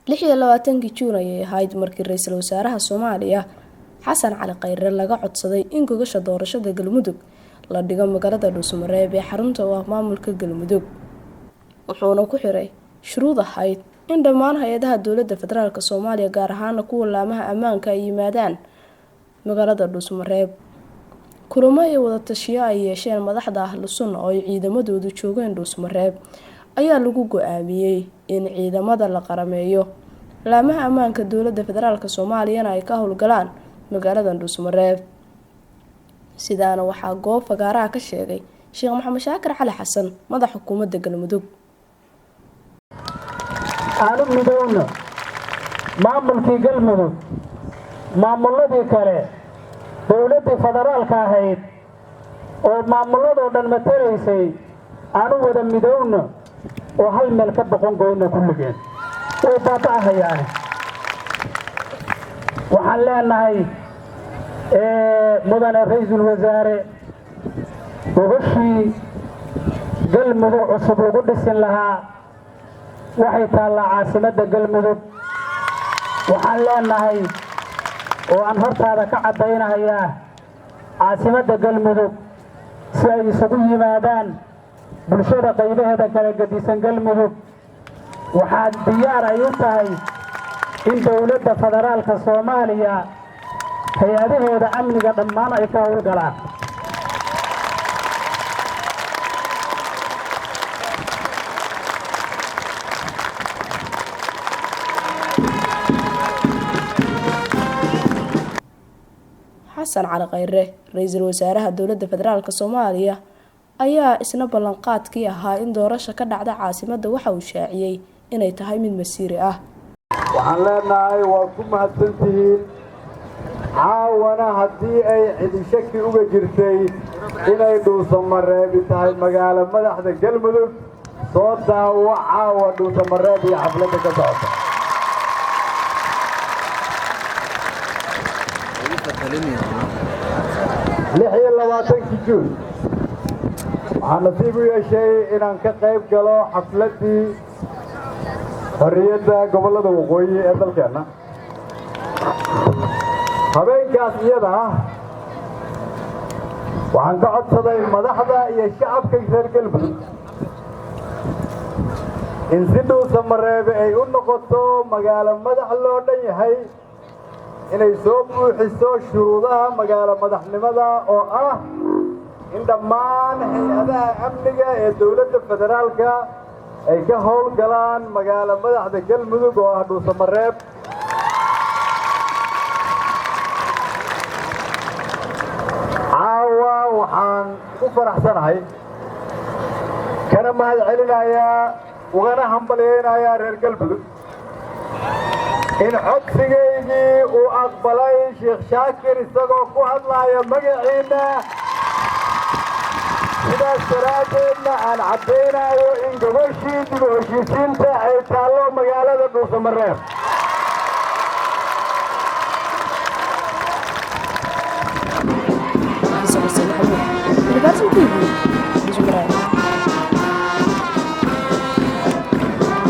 26 Juun ayay ahayd markii ra'iisul wasaaraha Soomaaliya Xasan Cali Khayre laga codsaday in gogasha doorashada Galmudug la dhigo magaalada Dhuusamareeb ee xarunta u ah maamulka Galmudug wuxuuna ku xiray shuruud ahayd in dhammaan hay'adaha dawladda federaalka Soomaaliya gaar ahaan kuwa laamaha ammaanka ay yimaadaan magaalada Dhuusamareeb kulamo ay wada tashiyo ay yeesheen madaxda Ahlu Sunna oo ciidamadoodu joogeen Dhuusamareeb ayaa lagu go'aamiyay in ciidamada la qarameeyo laamaha ammaanka dawladda federaalka Soomaaliya ay ka howlgalaan magaalada Dhuusamareeb sidaana waxaa goob fagaaraha ka sheegay Sheekh Maxamed Shaakir Cali Xasan madaxa xukuumadda Galmudug aanu midowna maamulkii Galmudug maamuladii kale dawladda federaalka ahayd oo maamuladoo dhan matalaysay aanu wada midowna oo hal meel ka boqon go'na kulligeen oo baaba'ayaan waxaan leenahay mudane ra'iisul wasaare gogashii Galmudug cusub lagu dhisin lahaa waxay taallaa caasimadda Galmudug waxaan leenahay oo aan hortaada ka cadaynayaa caasimadda Galmudug si ay isugu yimaadaan bulshada qaybaheeda kala gadisan Galmudug waxaad diyaar ay u tahay in dawladda federaalka Soomaaliya hay'adaheeda amniga dhammaan ay ka howlgalaan Xasan Cali Khayre ra'iisul wasaaraha dawladda federaalka Soomaaliya ayaa isna ballanqaadkii ahaa in doorasho ka dhacda caasimadda waxa uu shaaciyay inay tahay mid masiiri ah waxaan leenahay waa ku mahadsantihiin caawana haddii ay cidi shaki uga jirtay inay Dhuusamareeb tahay magaalo madaxda Galmudug soo daawo caawa Dhuusamareeb iyo xafladda ka socota 26 Juun waxaan nasiib u yeeshay inaan ka qayb galo xafladdii xorriyadda gobollada waqooyi ee dalkeenna habeenkaas iyada ah waxaan ka codsaday madaxda iyo shacabka reer Galmudug in si Dhuusamareeb ay u noqoto magaalo madax loo dhan yahay inay soo buuxiso shuruudaha magaalo madaxnimada oo ah in dhammaan hay'adaha amniga ee dawladda federaalka ay ka howlgalaan magaalo madaxda Galmudug oo ah Dhuusamareeb caawa waxaan ku faraxsanahay kana mahad celinayaa ugana hambaleynayaa reer Galmudug in codsigaygii uu aqbalay Sheekh Shaakir isagoo ku hadlaya magaciina sidaas daraadeedna aan caddaynayo in gogashii dib u heshiisiinta ay taallo magaalada Dhuusamareeb